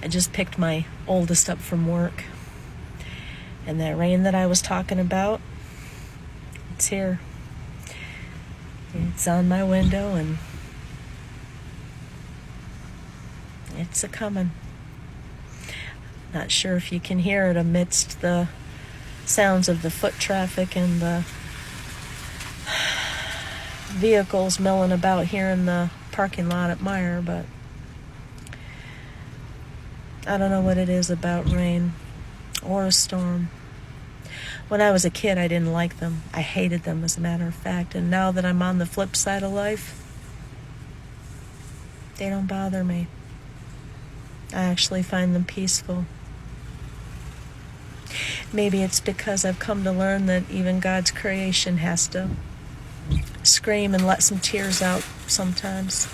I just picked my oldest up from work. And that rain that I was talking about, it's here. It's on my window and it's a-coming. Not sure if you can hear it amidst the sounds of the foot traffic and the vehicles milling about here in the parking lot at Meijer, but I don't know what it is about rain or a storm. When I was a kid, I didn't like them. I hated them, as a matter of fact. And now that I'm on the flip side of life, they don't bother me. I actually find them peaceful. Maybe it's because I've come to learn that even God's creation has to scream and let some tears out sometimes.